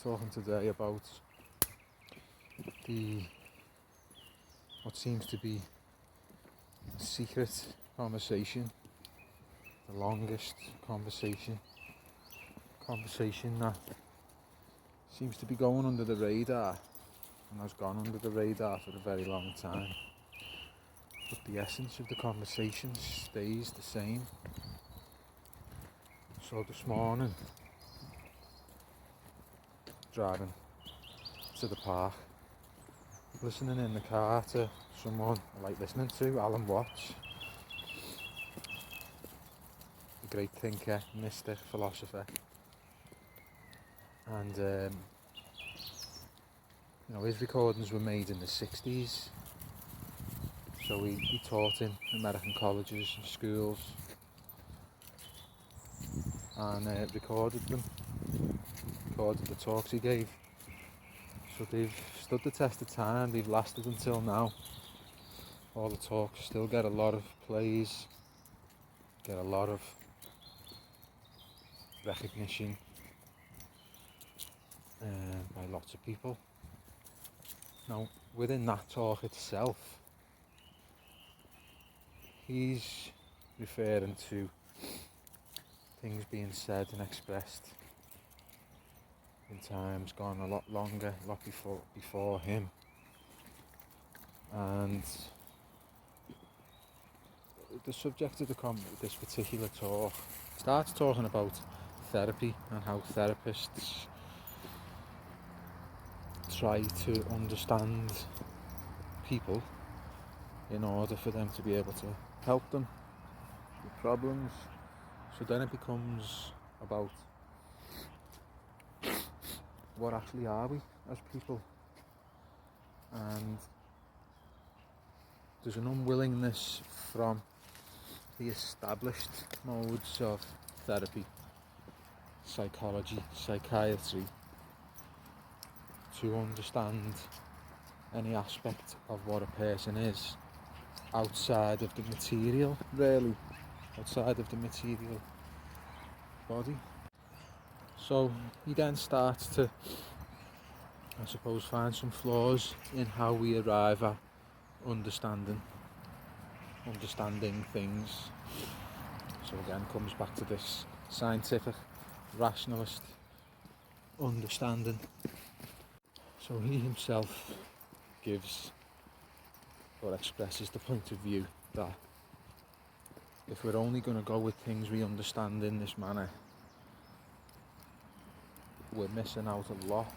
talking today about what seems to be a secret conversation, the longest conversation that seems to be going under the radar and has gone under the radar for a very long time. But the essence of the conversation stays the same. So this morning, driving to the park, listening in the car to someone I like listening to, Alan Watts, a great thinker, mystic, philosopher. And his recordings were made in the 60s. So he taught in American colleges and schools and recorded the talks he gave. So they've stood the test of time, they've lasted until now. All the talks still get a lot of plays, get a lot of recognition by lots of people. Now, within that talk itself, he's referring to things being said and expressed in times gone a lot longer, a lot before him. And the subject of this particular talk starts talking about therapy and how therapists try to understand people in order for them to be able to help them with problems. So then it becomes about what actually are we as people, and there's an unwillingness from the established modes of therapy, psychology, psychiatry, to understand any aspect of what a person is outside of the material, really, outside of the material body. So he then starts to, I suppose, find some flaws in how we arrive at understanding things. So again, comes back to this scientific, rationalist understanding. So he himself gives or expresses the point of view that if we're only going to go with things we understand in this manner, we're missing out a lot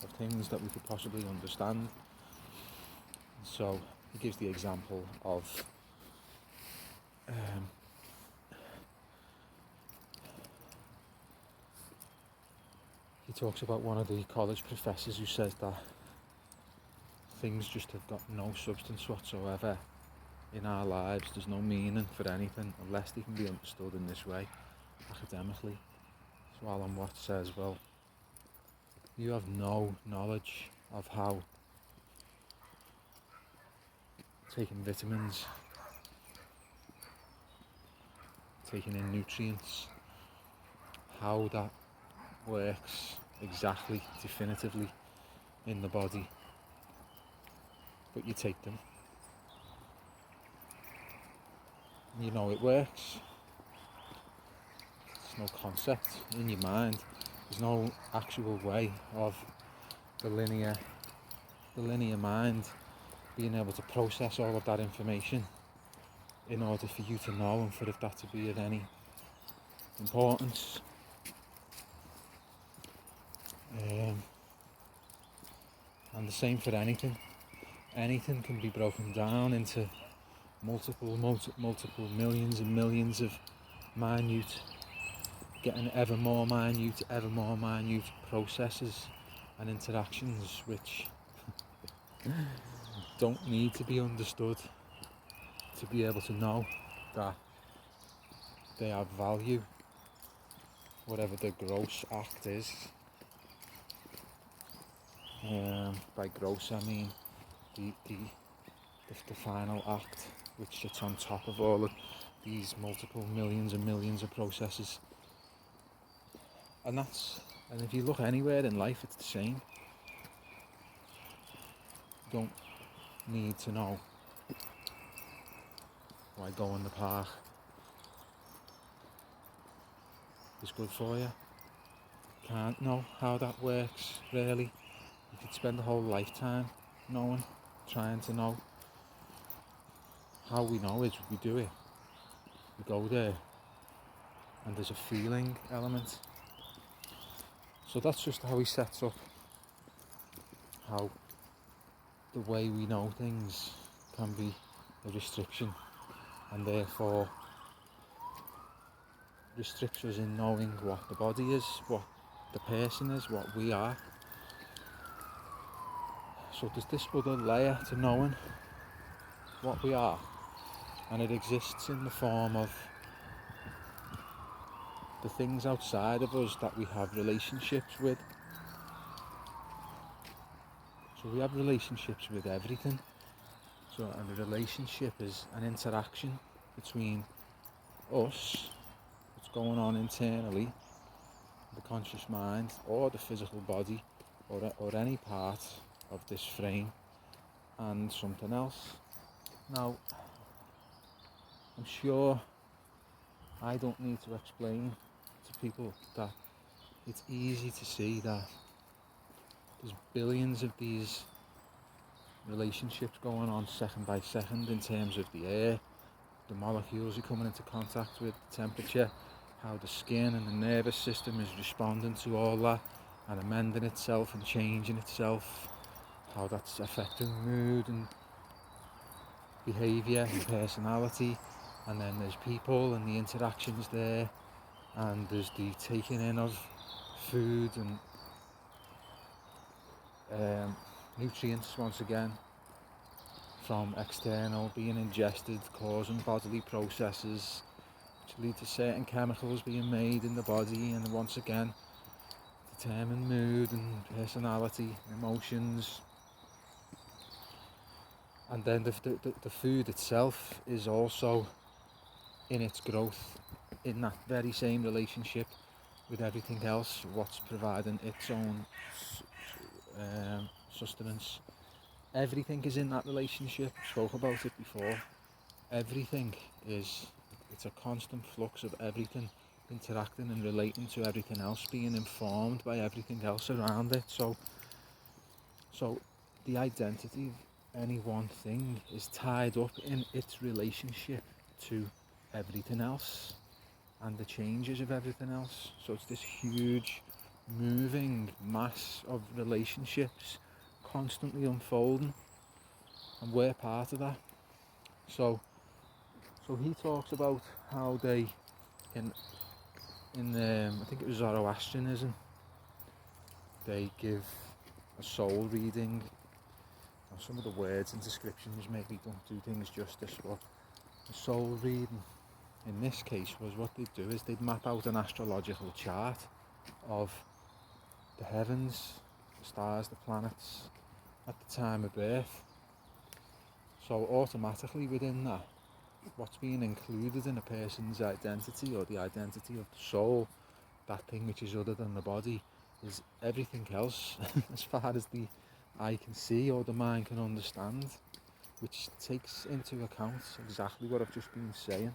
of things that we could possibly understand. So he gives the example of he talks about one of the college professors who says that things just have got no substance whatsoever in our lives. There's no meaning for anything unless they can be understood in this way, academically. So Alan Watts says, well, you have no knowledge of how taking vitamins, taking in nutrients, how that works exactly, definitively in the body, but you take them. You know it works. There's no concept in your mind. There's no actual way of the linear mind being able to process all of that information in order for you to know and for that to be of any importance. And the same for anything. Anything can be broken down into multiple millions and millions of minute, getting ever more minute processes and interactions which don't need to be understood to be able to know that they have value, whatever the gross act is. By gross I mean the final act, which sits on top of all of these multiple millions and millions of processes. And that's And if you look anywhere in life, it's the same. You don't need to know why going in the park is good for you. Can't know how that works, really. You could spend a whole lifetime knowing, trying to know. How we know is we do it. We go there, and there's a feeling element. So that's just how he sets up how the way we know things can be a restriction, and therefore restricts us in knowing what the body is, what the person is, what we are. So there's this other layer to knowing what we are, and it exists in the form of the things outside of us that we have relationships with. So we have relationships with everything. And a relationship is an interaction between us, what's going on internally, the conscious mind, or the physical body, or any part of this frame, and something else. Now, I'm sure I don't need to explain to people that it's easy to see that there's billions of these relationships going on second by second in terms of the air, the molecules you're coming into contact with, the temperature, how the skin and the nervous system is responding to all that and amending itself and changing itself, how that's affecting mood and behaviour and personality. And then there's people and the interactions there, and there's the taking in of food and nutrients once again from external being ingested, causing bodily processes which lead to certain chemicals being made in the body, and once again determine mood and personality, emotions. And then the food itself is also in its growth in that very same relationship with everything else, what's providing its own sustenance. Everything is in that relationship. I spoke about it before. Everything is, it's a constant flux of everything interacting and relating to everything else, being informed by everything else around it. So the identity of any one thing is tied up in its relationship to everything else and the changes of everything else. So it's this huge moving mass of relationships constantly unfolding, and we're part of that. So he talks about how they in I think it was Zoroastrianism, they give a soul reading. Now, some of the words and descriptions maybe don't do things justice, but the soul reading in this case was what they'd do is they'd map out an astrological chart of the heavens, the stars, the planets at the time of birth. So automatically within that, what's being included in a person's identity, or the identity of the soul, that thing which is other than the body, is everything else as far as the eye can see or the mind can understand, which takes into account exactly what I've just been saying.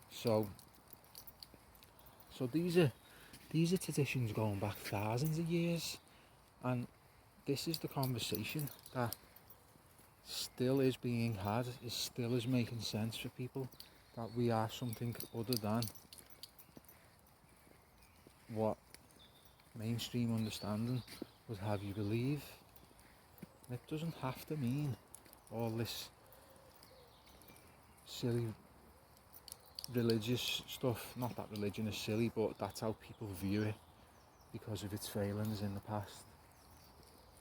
So these are traditions going back thousands of years, and this is the conversation that still is being had, is still is making sense for people, that we are something other than what mainstream understanding would have you believe. And it doesn't have to mean all this silly religious stuff. Not that religion is silly, but that's how people view it because of its failings in the past.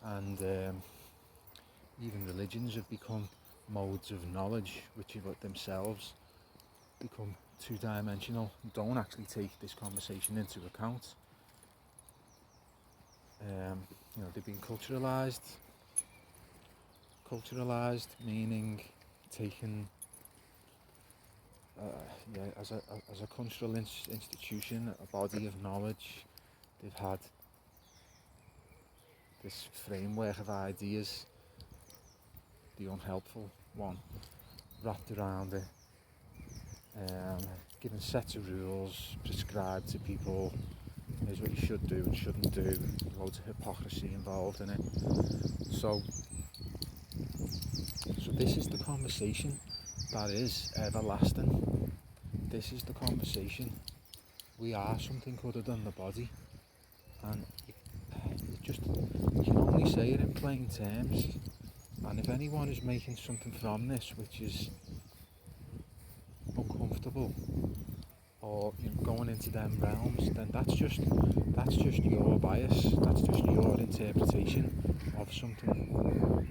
And even religions have become modes of knowledge which themselves become two-dimensional, don't actually take this conversation into account. They've been culturalized meaning taken as a cultural institution, a body of knowledge they've had this framework of ideas, the unhelpful one, wrapped around it, given sets of rules prescribed to people. Here's what you should do and shouldn't do. Loads of hypocrisy involved in it. So this is the conversation that is everlasting. This is the conversation. We are something other than the body, and you can only say it in plain terms. And if anyone is making something from this which is uncomfortable, or going into them realms, then that's just your bias. That's just your interpretation of something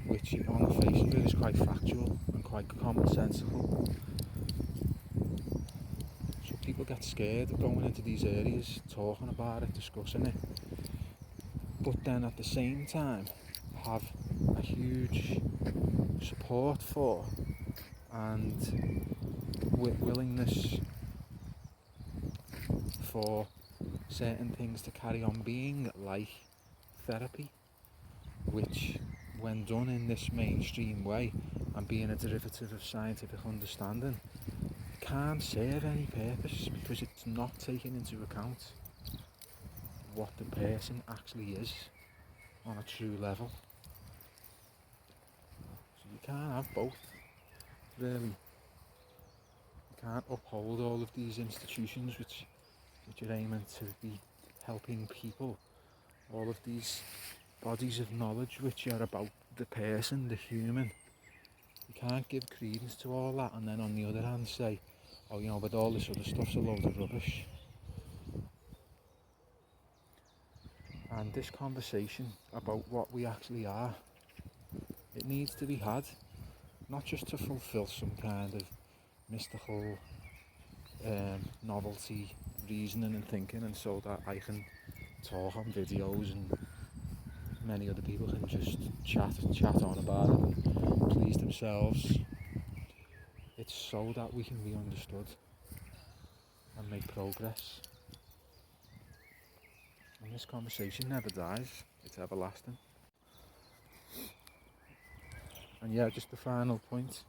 which, on the face of it, is quite factual and quite commonsensical. So people get scared of going into these areas, talking about it, discussing it, but then at the same time have a huge support for and willingness for certain things to carry on being, like therapy, which, when done in this mainstream way and being a derivative of scientific understanding, can't serve any purpose because it's not taking into account what the person actually is on a true level. So you can't have both, really. You can't uphold all of these institutions which are aiming to be helping people, all of these bodies of knowledge which are about the person, the human. You can't give credence to all that and then on the other hand say, oh, but all this other stuff's a load of rubbish. And this conversation about what we actually are, it needs to be had, not just to fulfill some kind of mystical novelty reasoning and thinking, and so that I can talk on videos and many other people can just chat on about it and please themselves. It's so that we can be understood and make progress. And this conversation never dies, it's everlasting. And yeah, just the final point.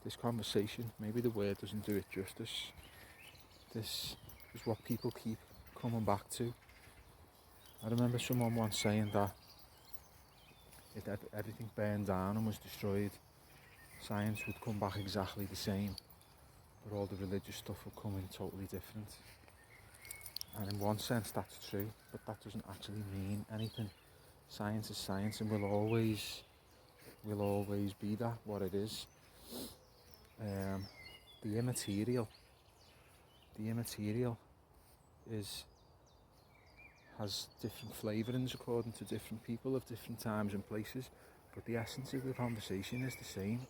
This conversation, maybe the word doesn't do it justice. This is what people keep coming back to. I remember someone once saying that if everything burned down and was destroyed, science would come back exactly the same, but all the religious stuff would come in totally different. And in one sense that's true, but that doesn't actually mean anything. Science is science and will always be that, what it is. The immaterial has different flavourings according to different people of different times and places, but the essence of the conversation is the same,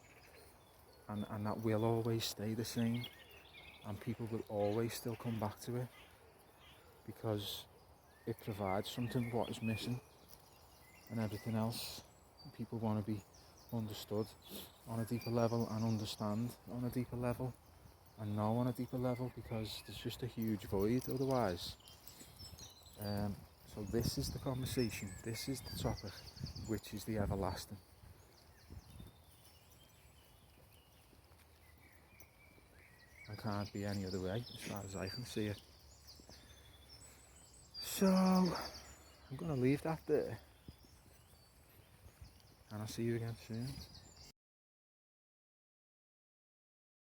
and that will always stay the same, and people will always still come back to it because it provides something what is missing, and everything else. People want to be understood on a deeper level and understand on a deeper level and know on a deeper level, because there's just a huge void otherwise. So this is the conversation, this is the topic, which is the everlasting. And can't be any other way as far as I can see it. So I'm going to leave that there, and I'll see you again soon.